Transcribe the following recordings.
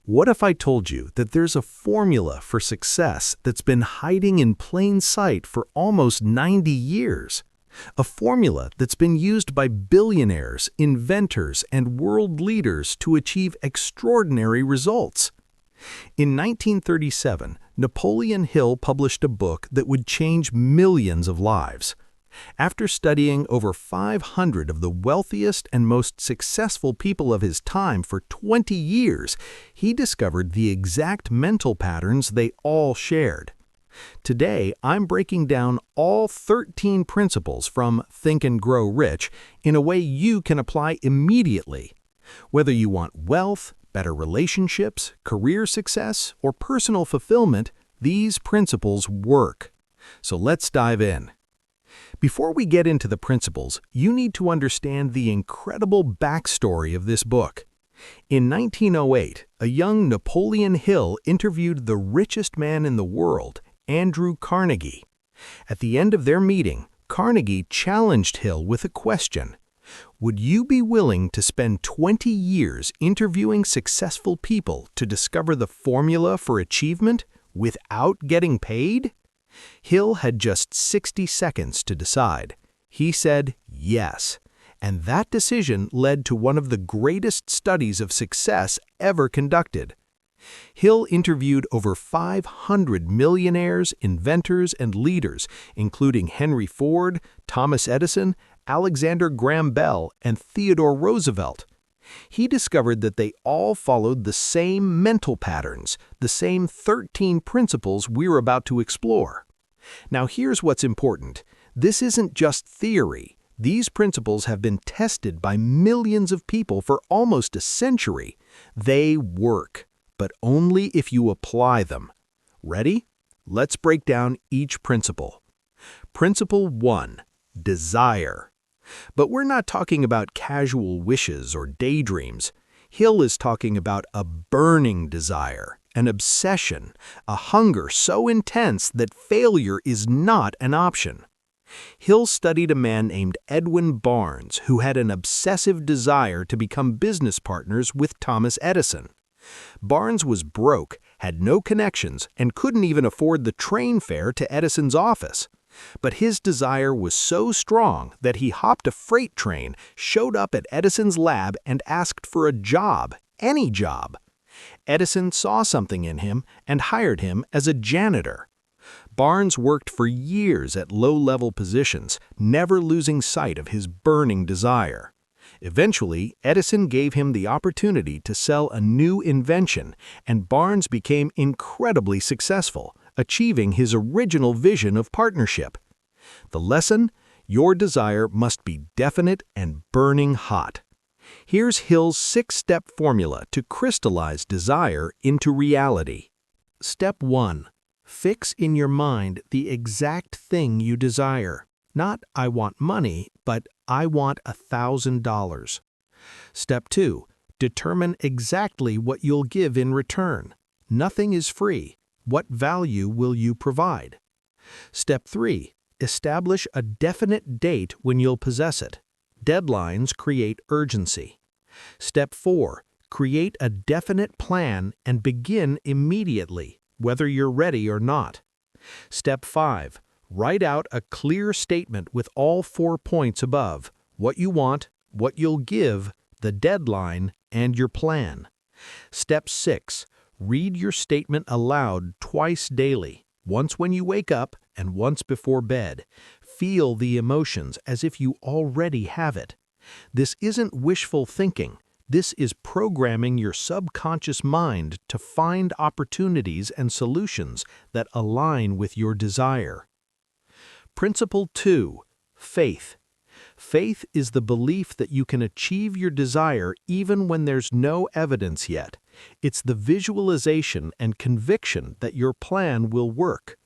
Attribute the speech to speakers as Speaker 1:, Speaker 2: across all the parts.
Speaker 1: What if I told you that there's a formula for success that's been hiding in plain sight for almost 90 years? A formula that's been used by billionaires, inventors, and world leaders to achieve extraordinary results. In 1937, Napoleon Hill published a book that would change millions of lives. After studying over 500 of the wealthiest and most successful people of his time for 20 years, he discovered the exact mental patterns they all shared. Today, I'm breaking down all 13 principles from Think and Grow Rich in a way you can apply immediately. Whether you want wealth, better relationships, career success, or personal fulfillment, these principles work. So let's dive in. Before we get into the principles, you need to understand the incredible backstory of this book. In 1908, a young Napoleon Hill interviewed the richest man in the world, Andrew Carnegie. At the end of their meeting, Carnegie challenged Hill with a question. Would you be willing to spend 20 years interviewing successful people to discover the formula for achievement without getting paid? Hill had just 60 seconds to decide. He said yes, and that decision led to one of the greatest studies of success ever conducted. Hill interviewed over 500 millionaires, inventors, and leaders, including Henry Ford, Thomas Edison, Alexander Graham Bell, and Theodore Roosevelt. He discovered that they all followed the same mental patterns, the same 13 principles we're about to explore. Now here's what's important. This isn't just theory. These principles have been tested by millions of people for almost a century. They work, but only if you apply them. Ready? Let's break down each principle. Principle 1. Desire. But we're not talking about casual wishes or daydreams. Hill is talking about a burning desire, an obsession, a hunger so intense that failure is not an option. Hill studied a man named Edwin Barnes who had an obsessive desire to become business partners with Thomas Edison. Barnes was broke, had no connections, and couldn't even afford the train fare to Edison's office. But his desire was so strong that he hopped a freight train, showed up at Edison's lab, and asked for a job, any job. Edison saw something in him and hired him as a janitor. Barnes worked for years at low-level positions, never losing sight of his burning desire. Eventually, Edison gave him the opportunity to sell a new invention, and Barnes became incredibly successful, achieving his original vision of partnership. The lesson? Your desire must be definite and burning hot. Here's Hill's 6-step formula to crystallize desire into reality. Step 1. Fix in your mind the exact thing you desire. Not, I want money, but I want $1,000. Step 2. Determine exactly what you'll give in return. Nothing is free. What value will you provide? Step 3. Establish a definite date when you'll possess it. Deadlines create urgency. Step 4. Create a definite plan and begin immediately, whether you're ready or not. Step 5. Write out a clear statement with all 4 points above: what you want, what you'll give, the deadline, and your plan. Step 6. Read your statement aloud twice daily, once when you wake up and once before bed. Feel the emotions as if you already have it. This isn't wishful thinking. This is programming your subconscious mind to find opportunities and solutions that align with your desire. Principle 2. Faith. Faith is the belief that you can achieve your desire even when there's no evidence yet. It's the visualization and conviction that your plan will work.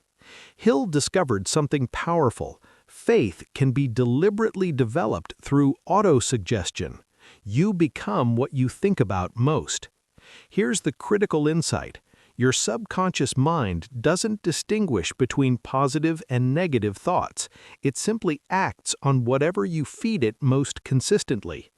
Speaker 1: Hill discovered something powerful. Faith can be deliberately developed through autosuggestion. You become what you think about most. Here's the critical insight. Your subconscious mind doesn't distinguish between positive and negative thoughts. It simply acts on whatever you feed it most consistently.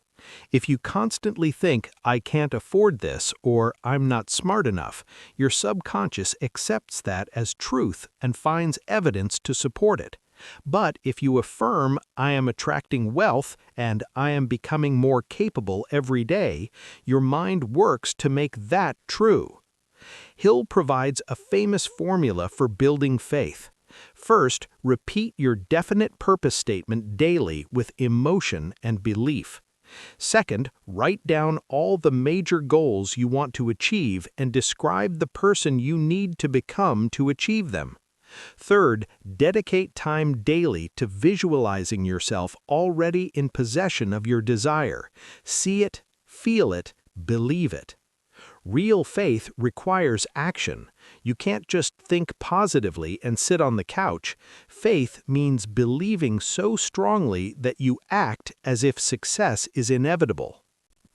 Speaker 1: If you constantly think, "I can't afford this," or "I'm not smart enough," your subconscious accepts that as truth and finds evidence to support it. But if you affirm, "I am attracting wealth," and "I am becoming more capable every day," your mind works to make that true. Hill provides a famous formula for building faith. First, repeat your definite purpose statement daily with emotion and belief. Second, write down all the major goals you want to achieve and describe the person you need to become to achieve them. Third, dedicate time daily to visualizing yourself already in possession of your desire. See it, feel it, believe it. Real faith requires action. You can't just think positively and sit on the couch. Faith means believing so strongly that you act as if success is inevitable.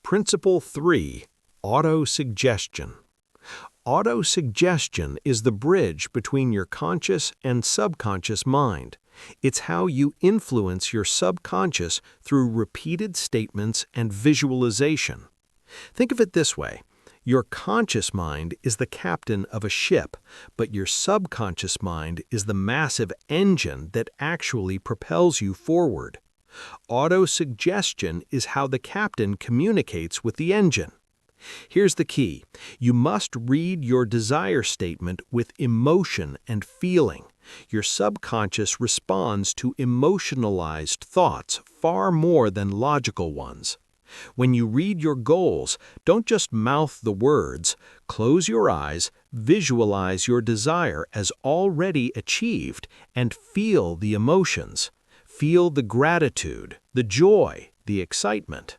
Speaker 1: Principle 3. Autosuggestion. Autosuggestion is the bridge between your conscious and subconscious mind. It's how you influence your subconscious through repeated statements and visualization. Think of it this way. Your conscious mind is the captain of a ship, but your subconscious mind is the massive engine that actually propels you forward. Autosuggestion is how the captain communicates with the engine. Here's the key. You must read your desire statement with emotion and feeling. Your subconscious responds to emotionalized thoughts far more than logical ones. When you read your goals, don't just mouth the words. Close your eyes, visualize your desire as already achieved, and feel the emotions. Feel the gratitude, the joy, the excitement.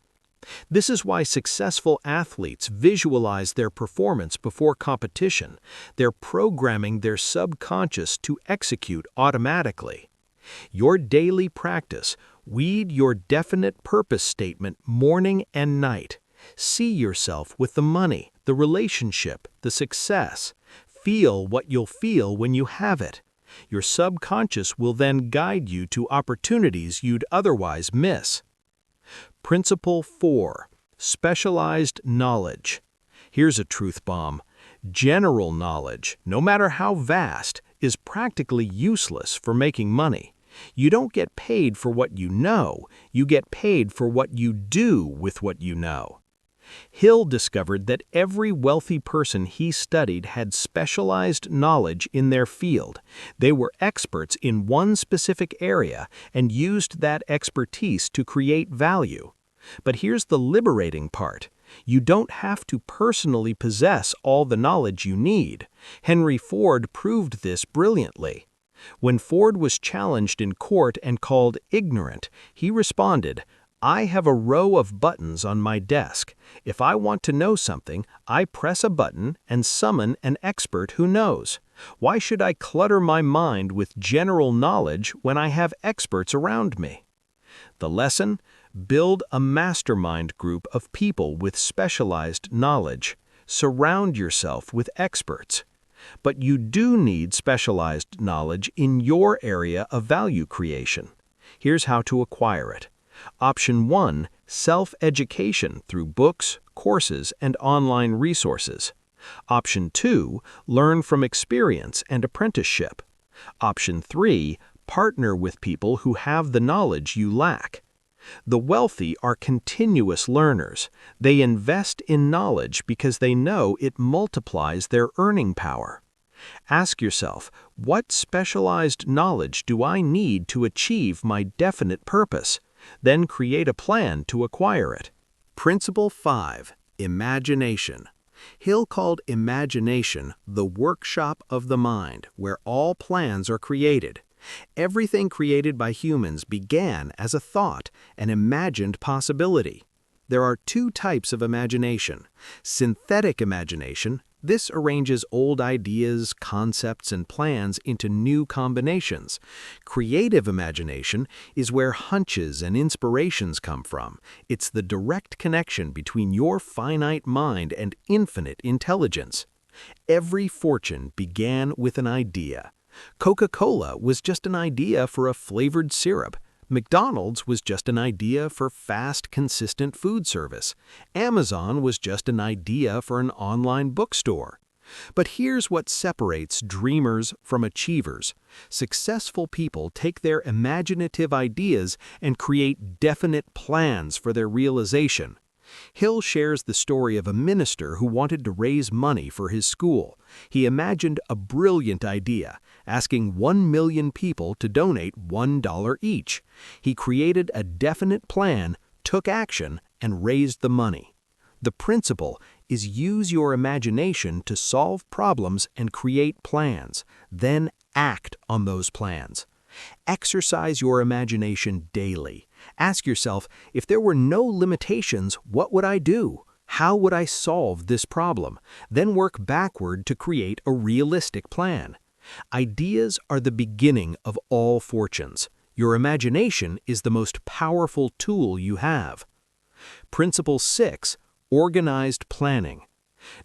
Speaker 1: This is why successful athletes visualize their performance before competition. They're programming their subconscious to execute automatically. Your daily practice. Read your definite purpose statement morning and night. See yourself with the money, the relationship, the success. Feel what you'll feel when you have it. Your subconscious will then guide you to opportunities you'd otherwise miss. Principle 4. Specialized knowledge. Here's a truth bomb. General knowledge, no matter how vast, is practically useless for making money. You don't get paid for what you know, you get paid for what you do with what you know. Hill discovered that every wealthy person he studied had specialized knowledge in their field. They were experts in one specific area and used that expertise to create value. But here's the liberating part. You don't have to personally possess all the knowledge you need. Henry Ford proved this brilliantly. When Ford was challenged in court and called ignorant, he responded, "I have a row of buttons on my desk. If I want to know something, I press a button and summon an expert who knows. Why should I clutter my mind with general knowledge when I have experts around me?" The lesson? Build a mastermind group of people with specialized knowledge. Surround yourself with experts. But you do need specialized knowledge in your area of value creation. Here's how to acquire it. Option 1, self-education through books, courses, and online resources. Option 2, learn from experience and apprenticeship. Option 3, partner with people who have the knowledge you lack. The wealthy are continuous learners. They invest in knowledge because they know it multiplies their earning power. Ask yourself, what specialized knowledge do I need to achieve my definite purpose? Then create a plan to acquire it. Principle 5. Imagination. Hill called imagination the workshop of the mind, where all plans are created. Everything created by humans began as a thought, an imagined possibility. There are two types of imagination. Synthetic imagination. This arranges old ideas, concepts, and plans into new combinations. Creative imagination is where hunches and inspirations come from. It's the direct connection between your finite mind and infinite intelligence. Every fortune began with an idea. Coca-Cola was just an idea for a flavored syrup, McDonald's was just an idea for fast, consistent food service. Amazon was just an idea for an online bookstore. But here's what separates dreamers from achievers. Successful people take their imaginative ideas and create definite plans for their realization. Hill shares the story of a minister who wanted to raise money for his school. He imagined a brilliant idea, asking 1 million people to donate $1 each. He created a definite plan, took action, and raised the money. The principle is use your imagination to solve problems and create plans, then act on those plans. Exercise your imagination daily. Ask yourself, if there were no limitations, what would I do? How would I solve this problem? Then work backward to create a realistic plan. Ideas are the beginning of all fortunes. Your imagination is the most powerful tool you have. Principle 6. Organized planning.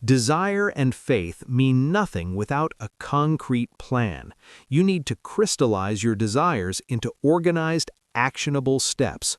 Speaker 1: Desire and faith mean nothing without a concrete plan. You need to crystallize your desires into organized, actionable steps.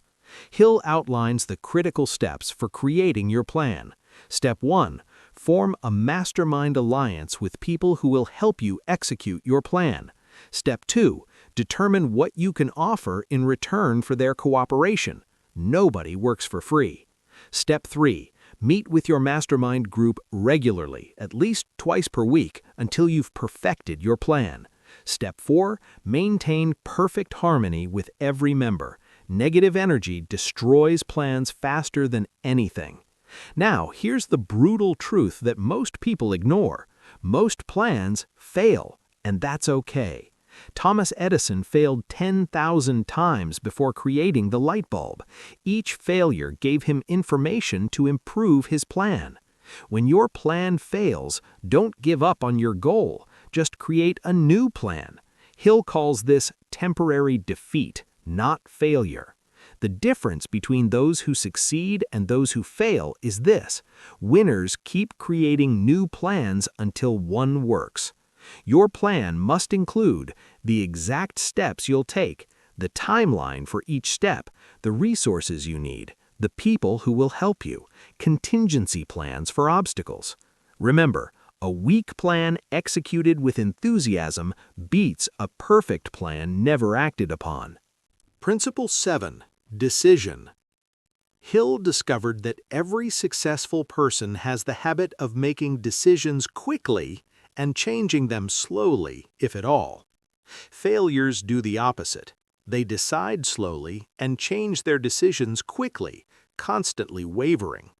Speaker 1: Hill outlines the critical steps for creating your plan. Step 1. Form a mastermind alliance with people who will help you execute your plan. Step 2. Determine what you can offer in return for their cooperation. Nobody works for free. Step 3. Meet with your mastermind group regularly, at least twice per week, until you've perfected your plan. Step 4. Maintain perfect harmony with every member. Negative energy destroys plans faster than anything. Now, here's the brutal truth that most people ignore. Most plans fail, and that's okay. Thomas Edison failed 10,000 times before creating the light bulb. Each failure gave him information to improve his plan. When your plan fails, don't give up on your goal. Just create a new plan. Hill calls this temporary defeat, not failure. The difference between those who succeed and those who fail is this: winners keep creating new plans until one works. Your plan must include the exact steps you'll take, the timeline for each step, the resources you need, the people who will help you, contingency plans for obstacles. Remember, a weak plan executed with enthusiasm beats a perfect plan never acted upon. Principle 7. Decision. Hill discovered that every successful person has the habit of making decisions quickly and changing them slowly, if at all. Failures do the opposite. They decide slowly and change their decisions quickly, constantly wavering.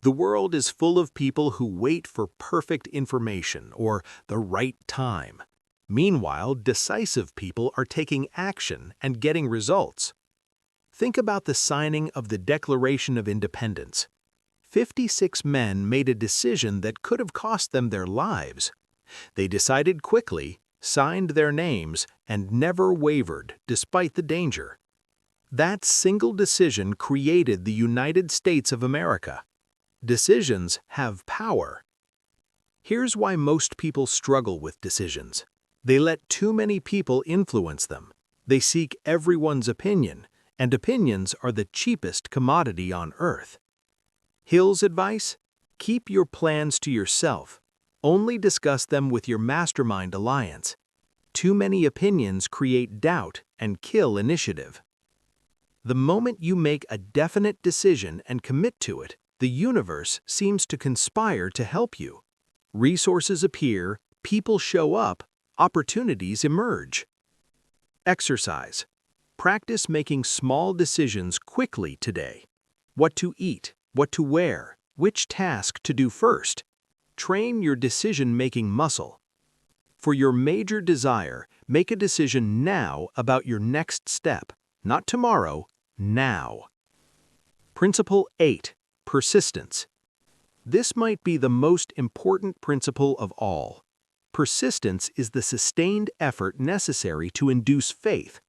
Speaker 1: The world is full of people who wait for perfect information or the right time. Meanwhile, decisive people are taking action and getting results. Think about the signing of the Declaration of Independence. 56 men made a decision that could have cost them their lives. They decided quickly, signed their names, and never wavered despite the danger. That single decision created the United States of America. Decisions have power. Here's why most people struggle with decisions. They let too many people influence them. They seek everyone's opinion, and opinions are the cheapest commodity on earth. Hill's advice? Keep your plans to yourself. Only discuss them with your mastermind alliance. Too many opinions create doubt and kill initiative. The moment you make a definite decision and commit to it, the universe seems to conspire to help you. Resources appear, people show up, opportunities emerge. Exercise. Practice making small decisions quickly today. What to eat, what to wear, which task to do first. Train your decision-making muscle. For your major desire, make a decision now about your next step, not tomorrow, now. Principle 8. Persistence. This might be the most important principle of all. Persistence is the sustained effort necessary to induce faith.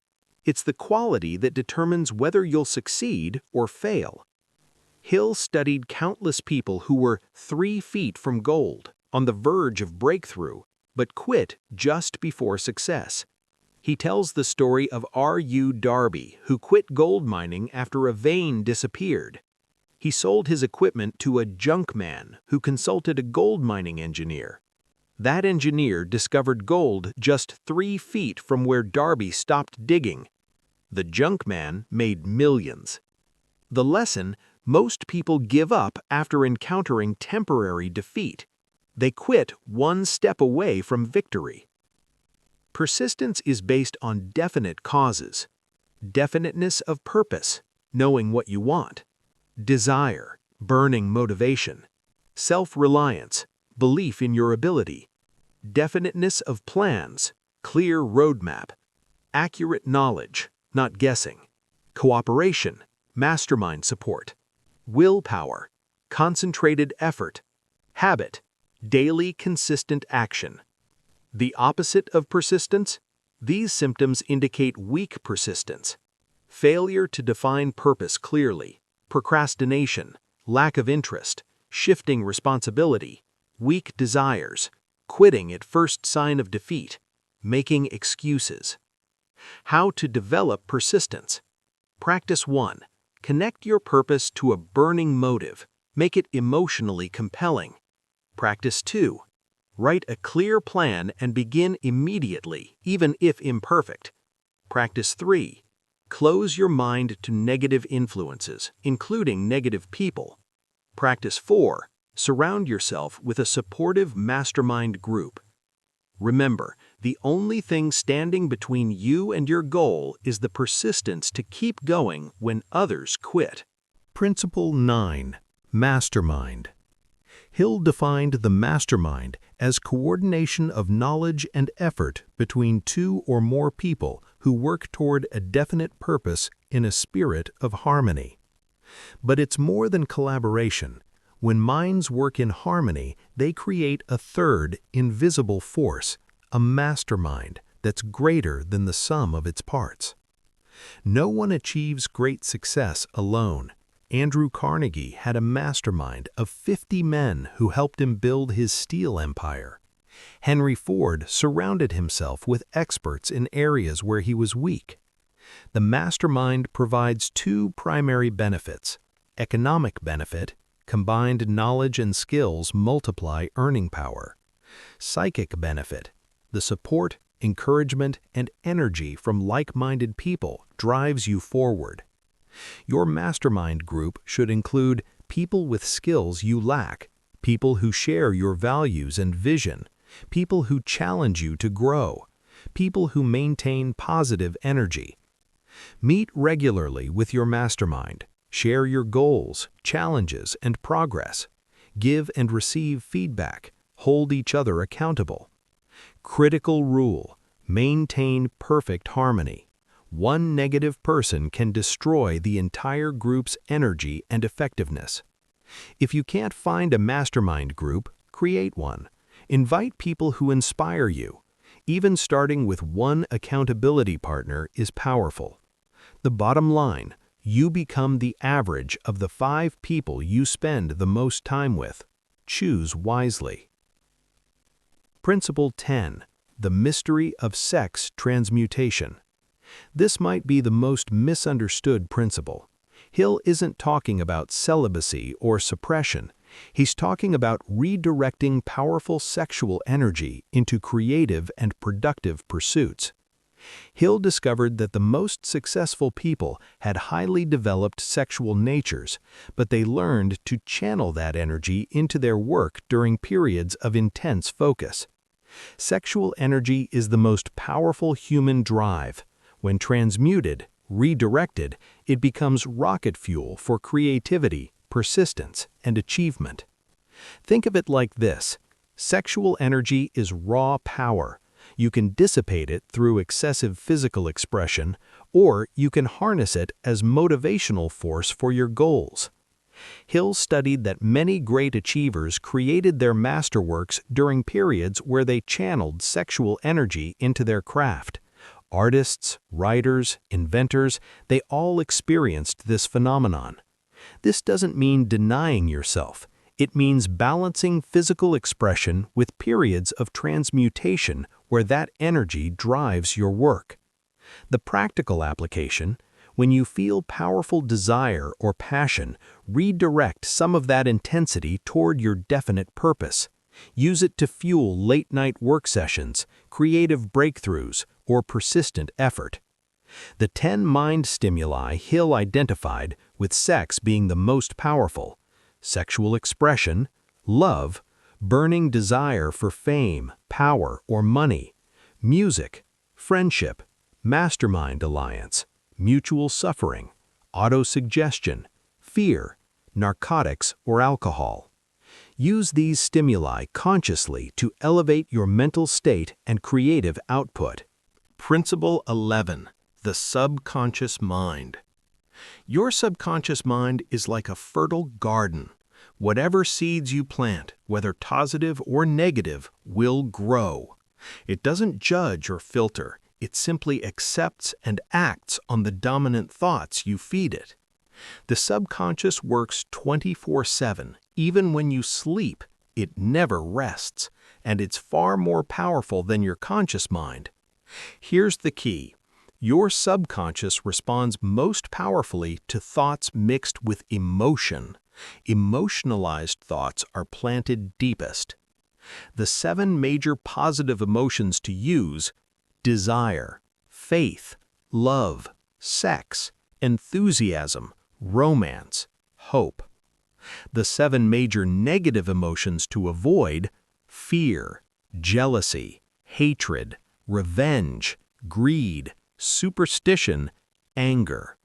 Speaker 1: It's the quality that determines whether you'll succeed or fail. Hill studied countless people who were 3 feet from gold, on the verge of breakthrough, but quit just before success. He tells the story of R.U. Darby, who quit gold mining after a vein disappeared. He sold his equipment to a junk man who consulted a gold mining engineer. That engineer discovered gold just 3 feet from where Darby stopped digging. The junk man made millions. The lesson: most people give up after encountering temporary defeat. They quit one step away from victory. Persistence is based on definite causes. Definiteness of purpose, knowing what you want. Desire, burning motivation. Self-reliance, belief in your ability. Definiteness of plans, clear roadmap. Accurate knowledge, not guessing. Cooperation, mastermind support. Willpower, concentrated effort. Habit, daily consistent action. The opposite of persistence? These symptoms indicate weak persistence. Failure to define purpose clearly, procrastination, lack of interest, shifting responsibility, weak desires, quitting at first sign of defeat, making excuses. How to develop persistence. Practice 1. Connect your purpose to a burning motive. Make it emotionally compelling. Practice 2. Write a clear plan and begin immediately, even if imperfect. Practice 3. Close your mind to negative influences, including negative people. Practice 4. Surround yourself with a supportive mastermind group. Remember, the only thing standing between you and your goal is the persistence to keep going when others quit. Principle 9. Mastermind. Hill defined the mastermind as coordination of knowledge and effort between 2 or more people who work toward a definite purpose in a spirit of harmony. But it's more than collaboration. When minds work in harmony, they create a third, invisible force, a mastermind that's greater than the sum of its parts. No one achieves great success alone. Andrew Carnegie had a mastermind of 50 men who helped him build his steel empire. Henry Ford surrounded himself with experts in areas where he was weak. The mastermind provides 2 primary benefits: economic benefit, combined knowledge and skills multiply earning power. Psychic benefit, the support, encouragement, and energy from like-minded people drives you forward. Your mastermind group should include people with skills you lack, people who share your values and vision, people who challenge you to grow, people who maintain positive energy. Meet regularly with your mastermind. Share your goals, challenges, and progress. Give and receive feedback. Hold each other accountable. Critical rule: maintain perfect harmony. One negative person can destroy the entire group's energy and effectiveness. If you can't find a mastermind group, create one. Invite people who inspire you. Even starting with one accountability partner is powerful. The bottom line: you become the average of the 5 people you spend the most time with. Choose wisely. Principle 10. The mystery of sex transmutation. This might be the most misunderstood principle. Hill isn't talking about celibacy or suppression. He's talking about redirecting powerful sexual energy into creative and productive pursuits. Hill discovered that the most successful people had highly developed sexual natures, but they learned to channel that energy into their work during periods of intense focus. Sexual energy is the most powerful human drive. When transmuted, redirected, it becomes rocket fuel for creativity, persistence, and achievement. Think of it like this: sexual energy is raw power. You can dissipate it through excessive physical expression, or you can harness it as motivational force for your goals. Hill studied that many great achievers created their masterworks during periods where they channeled sexual energy into their craft. Artists, writers, inventors, they all experienced this phenomenon. This doesn't mean denying yourself. It means balancing physical expression with periods of transmutation where that energy drives your work. The practical application: when you feel powerful desire or passion, redirect some of that intensity toward your definite purpose. Use it to fuel late-night work sessions, creative breakthroughs, or persistent effort. The 10 mind stimuli Hill identified, with sex being the most powerful: sexual expression, love, burning desire for fame, power, or money, music, friendship, mastermind alliance, mutual suffering, autosuggestion, fear, narcotics, or alcohol. Use these stimuli consciously to elevate your mental state and creative output. Principle 11. The subconscious mind. Your subconscious mind is like a fertile garden. Whatever seeds you plant, whether positive or negative, will grow. It doesn't judge or filter. It simply accepts and acts on the dominant thoughts you feed it. The subconscious works 24/7. Even when you sleep, it never rests, and it's far more powerful than your conscious mind. Here's the key. Your subconscious responds most powerfully to thoughts mixed with emotion. Emotionalized thoughts are planted deepest. The 7 major positive emotions to use: desire, faith, love, sex, enthusiasm, romance, hope. The 7 major negative emotions to avoid: fear, jealousy, hatred, revenge, greed, superstition, anger.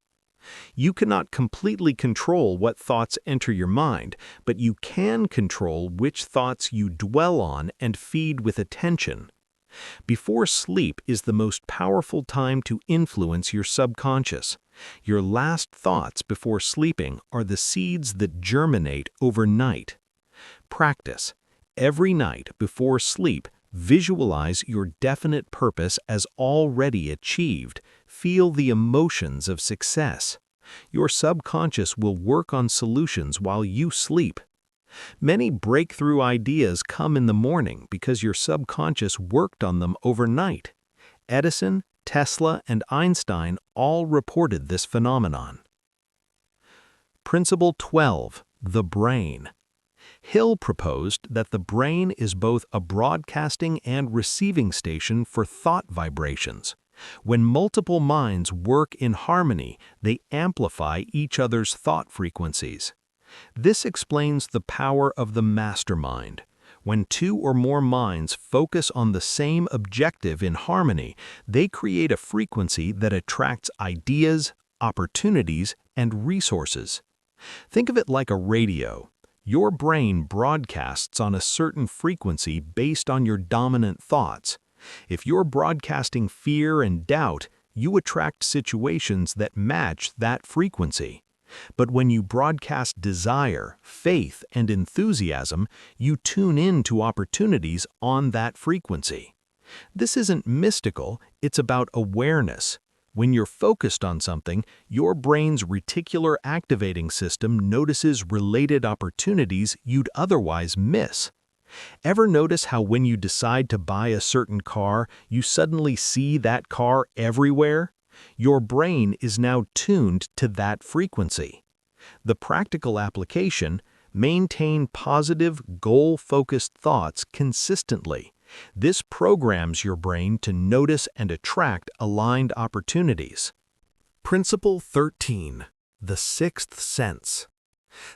Speaker 1: You cannot completely control what thoughts enter your mind, but you can control which thoughts you dwell on and feed with attention. Before sleep is the most powerful time to influence your subconscious. Your last thoughts before sleeping are the seeds that germinate overnight. Practice. Every night before sleep, visualize your definite purpose as already achieved. Feel the emotions of success. Your subconscious will work on solutions while you sleep. Many breakthrough ideas come in the morning because your subconscious worked on them overnight. Edison, Tesla, and Einstein all reported this phenomenon. Principle 12. The brain. Hill proposed that the brain is both a broadcasting and receiving station for thought vibrations. When multiple minds work in harmony, they amplify each other's thought frequencies. This explains the power of the mastermind. When 2 or more minds focus on the same objective in harmony, they create a frequency that attracts ideas, opportunities, and resources. Think of it like a radio. Your brain broadcasts on a certain frequency based on your dominant thoughts. If you're broadcasting fear and doubt, you attract situations that match that frequency. But when you broadcast desire, faith, and enthusiasm, you tune in to opportunities on that frequency. This isn't mystical, it's about awareness. When you're focused on something, your brain's reticular activating system notices related opportunities you'd otherwise miss. Ever notice how when you decide to buy a certain car, you suddenly see that car everywhere? Your brain is now tuned to that frequency. The practical application: maintain positive, goal-focused thoughts consistently. This programs your brain to notice and attract aligned opportunities. Principle 13. The sixth sense.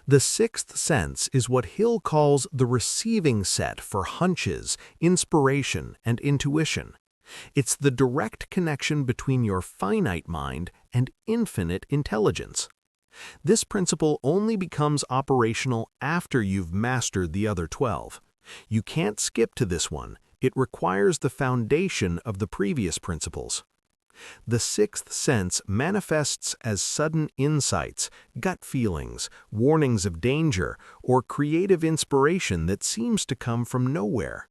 Speaker 1: The sixth sense is what Hill calls the receiving set for hunches, inspiration, and intuition. It's the direct connection between your finite mind and infinite intelligence. This principle only becomes operational after you've mastered the other 12. You can't skip to this one. It requires the foundation of the previous principles. The sixth sense manifests as sudden insights, gut feelings, warnings of danger, or creative inspiration that seems to come from nowhere.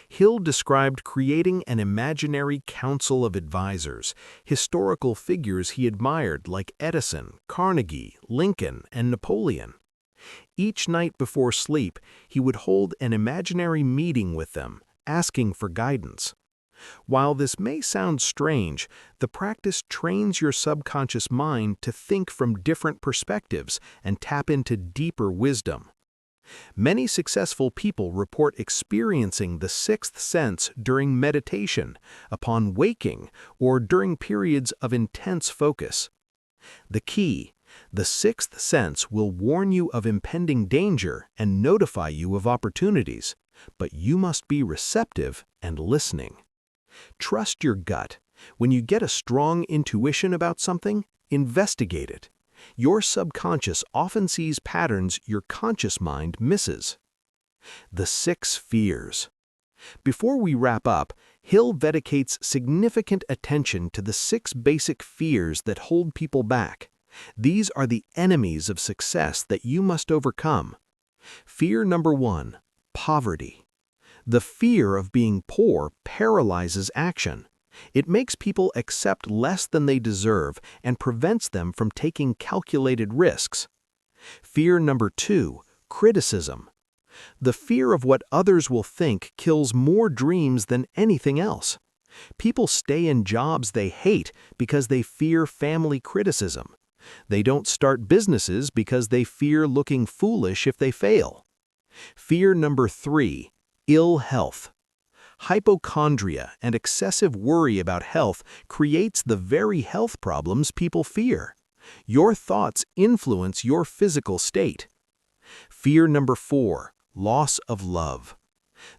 Speaker 1: Hill described creating an imaginary council of advisors, historical figures he admired like Edison, Carnegie, Lincoln, and Napoleon. Each night before sleep, he would hold an imaginary meeting with them, asking for guidance. While this may sound strange, the practice trains your subconscious mind to think from different perspectives and tap into deeper wisdom. Many successful people report experiencing the sixth sense during meditation, upon waking, or during periods of intense focus. The key: the sixth sense will warn you of impending danger and notify you of opportunities, but you must be receptive and listening. Trust your gut. When you get a strong intuition about something, investigate it. Your subconscious often sees patterns your conscious mind misses. The 6 fears. Before we wrap up, Hill dedicates significant attention to the 6 basic fears that hold people back. These are the enemies of success that you must overcome. Fear number 1, poverty. The fear of being poor paralyzes action. It makes people accept less than they deserve and prevents them from taking calculated risks. Fear number 2, criticism. The fear of what others will think kills more dreams than anything else. People stay in jobs they hate because they fear family criticism. They don't start businesses because they fear looking foolish if they fail. Fear number 3, ill health. Hypochondria and excessive worry about health creates the very health problems people fear. Your thoughts influence your physical state. Fear number 4, loss of love.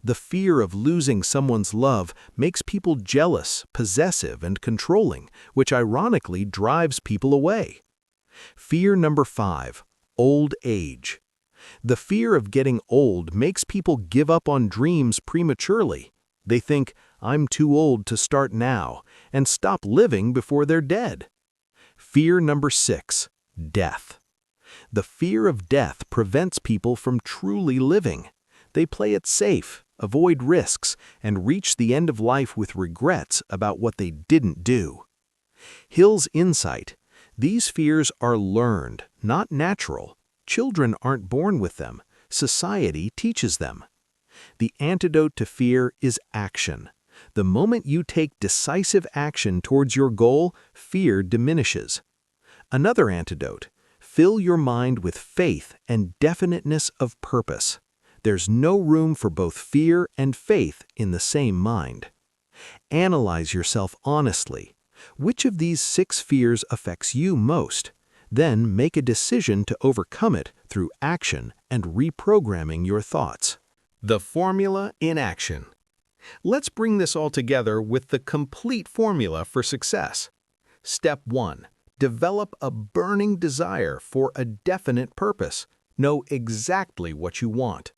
Speaker 1: The fear of losing someone's love makes people jealous, possessive, and controlling, which ironically drives people away. Fear number 5, old age. The fear of getting old makes people give up on dreams prematurely. They think, "I'm too old to start now," and stop living before they're dead. Fear number 6, death. The fear of death prevents people from truly living. They play it safe, avoid risks, and reach the end of life with regrets about what they didn't do. Hill's insight: these fears are learned, not natural. Children aren't born with them. Society teaches them. The antidote to fear is action. The moment you take decisive action towards your goal, fear diminishes. Another antidote: fill your mind with faith and definiteness of purpose. There's no room for both fear and faith in the same mind. Analyze yourself honestly. Which of these 6 fears affects you most? Then make a decision to overcome it through action and reprogramming your thoughts. The formula in action. Let's bring this all together with the complete formula for success. Step 1. Develop a burning desire for a definite purpose. Know exactly what you want.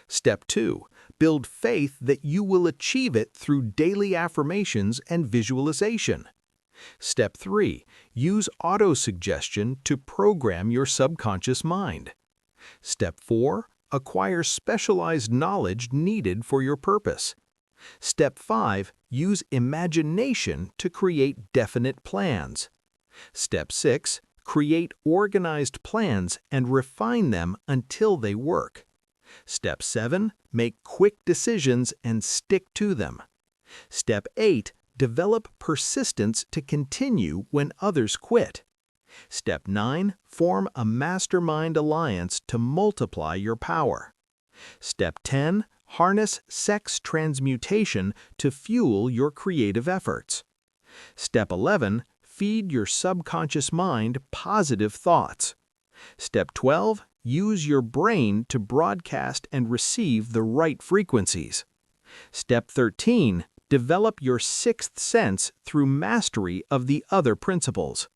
Speaker 1: Step 2. Build faith that you will achieve it through daily affirmations and visualization. Step 3. Use autosuggestion to program your subconscious mind. Step 4. Acquire specialized knowledge needed for your purpose. Step 5. Use imagination to create definite plans. Step 6. Create organized plans and refine them until they work. Step 7. Make quick decisions and stick to them. Step 8. Develop persistence to continue when others quit. Step 9. Form a mastermind alliance to multiply your power. Step 10. Harness sex transmutation to fuel your creative efforts. Step 11. Feed your subconscious mind positive thoughts. Step 12. Use your brain to broadcast and receive the right frequencies. Step 13. Develop your 6th sense through mastery of the other principles.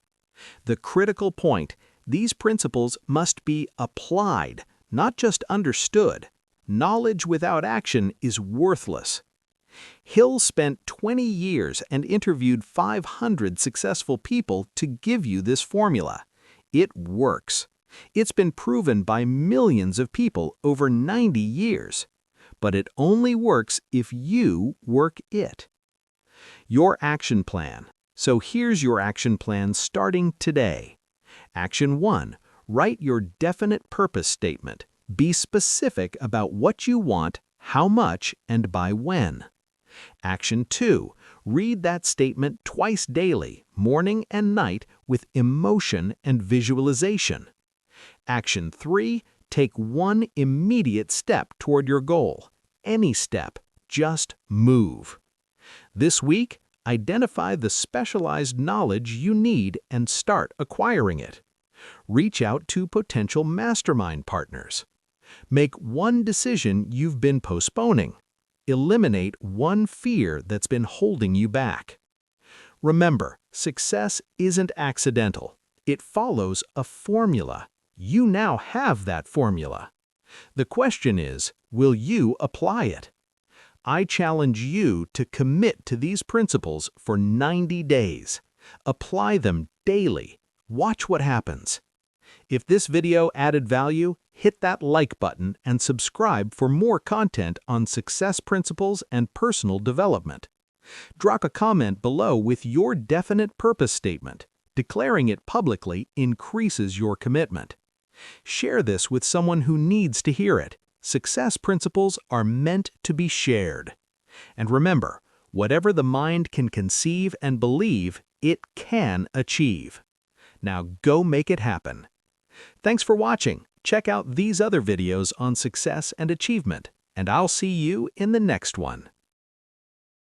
Speaker 1: The critical point: these principles must be applied, not just understood. Knowledge without action is worthless. Hill spent 20 years and interviewed 500 successful people to give you this formula. It works. It's been proven by millions of people over 90 years. But it only works if you work it. Your action plan. So here's your action plan starting today. Action 1. Write your definite purpose statement. Be specific about what you want, how much, and by when. Action 2. Read that statement twice daily, morning and night, with emotion and visualization. Action 3. Take one immediate step toward your goal. Any step, just move. This week, identify the specialized knowledge you need and start acquiring it. Reach out to potential mastermind partners. Make one decision you've been postponing. Eliminate one fear that's been holding you back. Remember, success isn't accidental. It follows a formula. You now have that formula. The question is, will you apply it? I challenge you to commit to these principles for 90 days. Apply them daily. Watch what happens. If this video added value, hit that like button and subscribe for more content on success principles and personal development. Drop a comment below with your definite purpose statement. Declaring it publicly increases your commitment. Share this with someone who needs to hear it. Success principles are meant to be shared. And remember, whatever the mind can conceive and believe, it can achieve. Now go make it happen. Thanks for watching. Check out these other videos on success and achievement, and I'll see you in the next one.